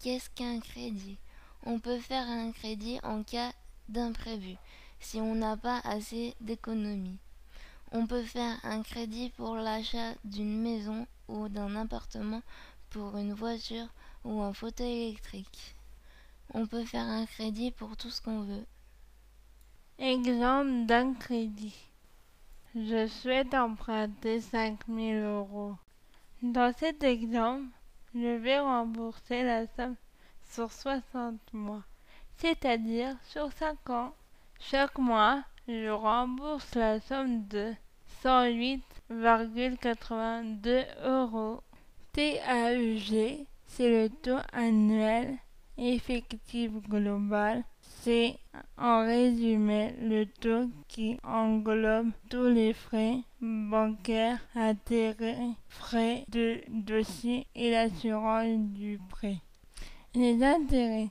Qu'est-ce qu'un crédit? On peut faire un crédit en cas d'imprévu, si on n'a pas assez d'économies. On peut faire un crédit pour l'achat d'une maison ou d'un appartement, pour une voiture ou un fauteuil électrique. On peut faire un crédit pour tout ce qu'on veut. Exemple d'un crédit. Je souhaite emprunter 5 000 €. Dans cet exemple, je vais rembourser la somme sur 60 mois, c'est-à-dire sur 5 ans. Chaque mois, je rembourse la somme de 108,82 €. TAEG, c'est le taux annuel effectif global. C'est en résumé le taux qui englobe tous les frais bancaires, intérêts, frais de dossier et l'assurance du prêt. Les intérêts,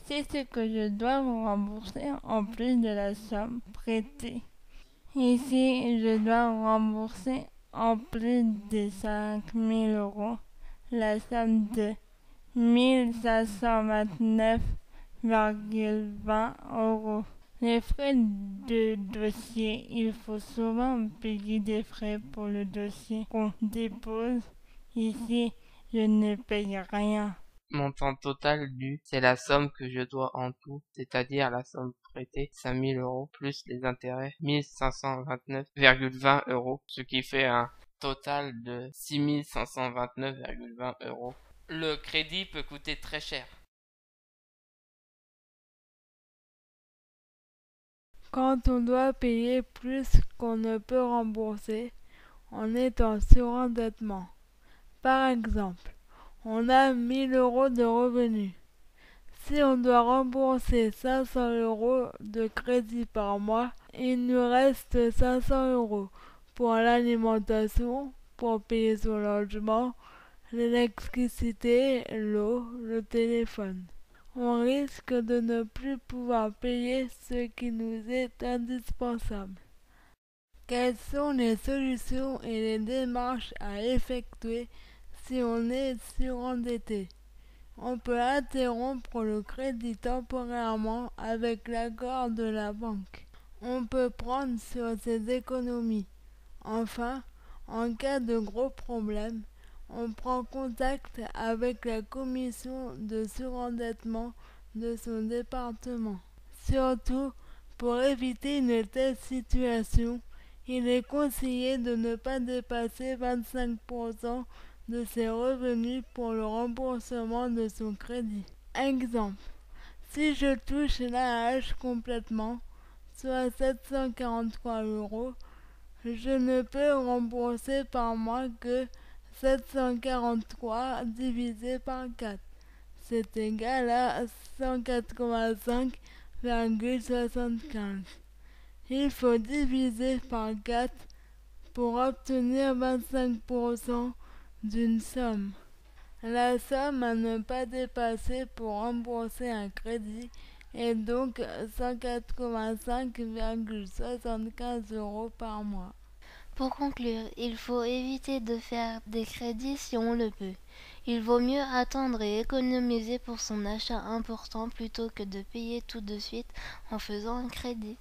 c'est ce que je dois vous rembourser en plus de la somme prêtée. Ici, je dois rembourser en plus de 5 000 € la somme de 1 529,20 €. Les frais de dossier, il faut souvent payer des frais pour le dossier qu'on dépose. Ici, je ne paye rien. Montant total dû, c'est la somme que je dois en tout, c'est-à-dire la somme prêtée, 5 000 € plus les intérêts, 1529,20 €, ce qui fait un total de 6529,20 €. Le crédit peut coûter très cher. Quand on doit payer plus qu'on ne peut rembourser, on est en surendettement. Par exemple, on a 1 000 € de revenus. Si on doit rembourser 500 € de crédit par mois, il nous reste 500 € pour l'alimentation, pour payer son logement, l'électricité, l'eau, le téléphone. On risque de ne plus pouvoir payer ce qui nous est indispensable. Quelles sont les solutions et les démarches à effectuer si on est surendetté? On peut interrompre le crédit temporairement avec l'accord de la banque. On peut prendre sur ses économies. Enfin, en cas de gros problème, on prend contact avec la commission de surendettement de son département. Surtout, pour éviter une telle situation, il est conseillé de ne pas dépasser 25% de ses revenus pour le remboursement de son crédit. Exemple, si je touche l'AH complètement, soit 743 €, je ne peux rembourser par mois que 743 divisé par 4. C'est égal à 185,75. Il faut diviser par 4 pour obtenir 25% d'une somme. La somme à ne pas dépasser pour rembourser un crédit est donc 185,75 € par mois. Pour conclure, il faut éviter de faire des crédits si on le peut. Il vaut mieux attendre et économiser pour son achat important plutôt que de payer tout de suite en faisant un crédit.